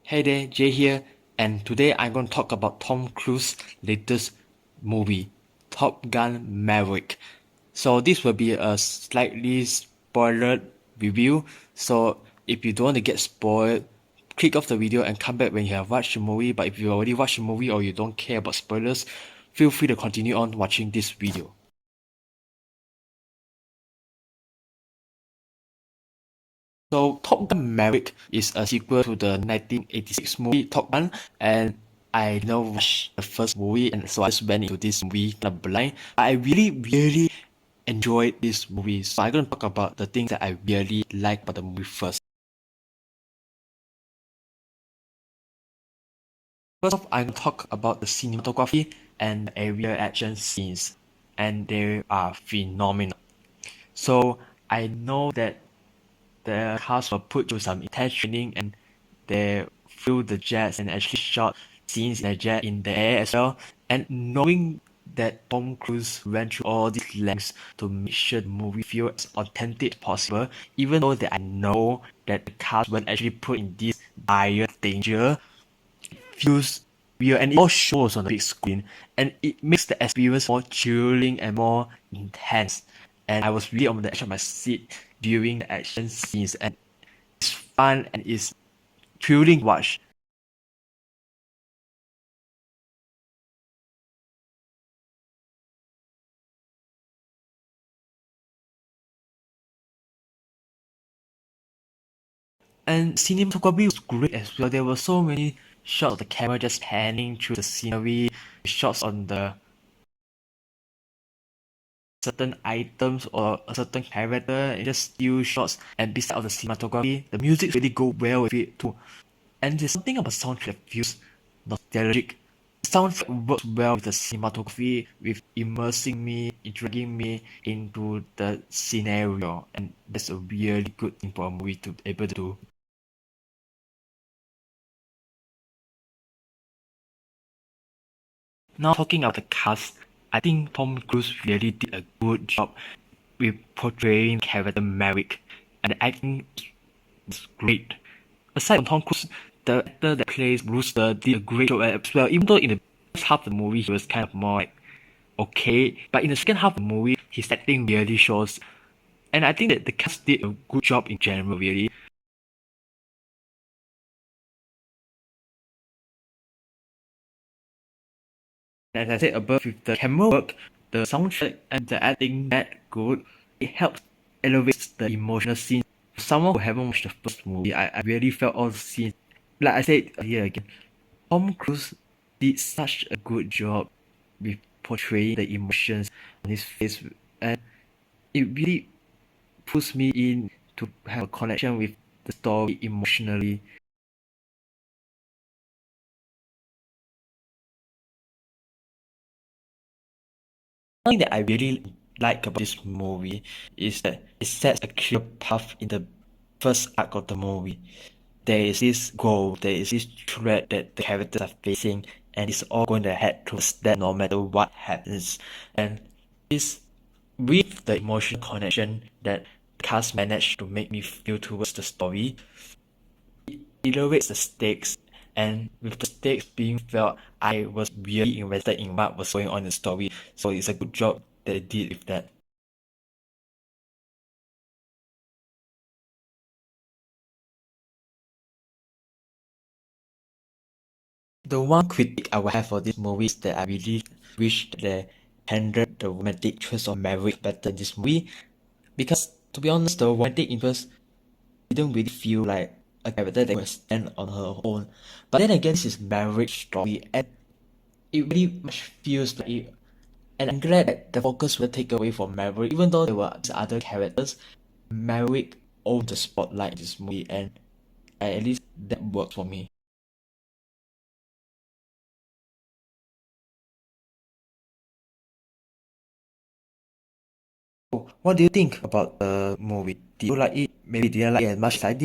Hey there, Jay here, and today I'm going to talk about Tom Cruise's latest movie, Top Gun Maverick. So this will be a slightly spoiler review, so if you don't want to get spoiled, click off the video and come back when you have watched the movie, but if you already watched the movie or you don't care about spoilers, feel free to continue on watching this video. So Top Gun Maverick is a sequel to the 1986 movie Top Gun, and I never watched the first movie, and so I just went into this movie kind of blind. I really enjoyed this movie, so I'm gonna talk about the things that I really like about the movie first. First off, I'm gonna talk about the cinematography and the aerial action scenes, and they are phenomenal. So I know that the cast were put through some intense training and they flew the jets and actually shot scenes in the jet in the air as well. And knowing that Tom Cruise went through all these lengths to make sure the movie feels as authentic as possible, even though that I know that the cast weren't actually put in this dire danger, feels real and it all shows on the big screen and it makes the experience more chilling and more intense. And I was really on the edge of my seat viewing the action scenes and it's fun and it's thrilling to watch. And cinematography was great as well. There were so many shots of the camera just panning through the scenery, shots on the certain items or a certain character, and just still shots. And besides of the cinematography, the music really go well with it too. And there's something about soundtrack that feels nostalgic. Soundtrack works well with the cinematography, with immersing me, dragging me into the scenario, and that's a really good thing for a movie to be able to do. Now talking about the cast, I think Tom Cruise really did a good job with portraying character Maverick, and the acting was great. Aside from Tom Cruise, the actor that plays Rooster did a great job as well. Even though in the first half of the movie he was kind of more like okay, but in the second half of the movie his acting really shows. And I think that the cast did a good job in general, really. As I said above, with the camera work, the soundtrack, and the acting that good, it helps elevate the emotional scenes. For someone who haven't watched the first movie, I really felt all the scenes. Like I said here again, Tom Cruise did such a good job with portraying the emotions on his face, and it really puts me in to have a connection with the story emotionally. One thing that I really like about this movie is that it sets a clear path in the first arc of the movie. There is this goal, there is this threat that the characters are facing, and it's all going to head towards that no matter what happens. And it's with the emotional connection that the cast managed to make me feel towards the story, elevates the stakes, and with the stakes being felt, I was really invested in what was going on in the story. So it's a good job that they did with that. The one critique I would have for this movie is that I really wish that they handled the romantic interest of Maverick better in this movie. Because to be honest, the romantic interest didn't really feel like a character that would stand on her own. But then again, this is Maverick's story, and it really much feels like it. And I'm glad that the focus will take away from Maverick, even though there were these other characters. Maverick owned the spotlight in this movie, and at least that worked for me. So, what do you think about the movie? Did you like it? Maybe didn't like it as much as I did?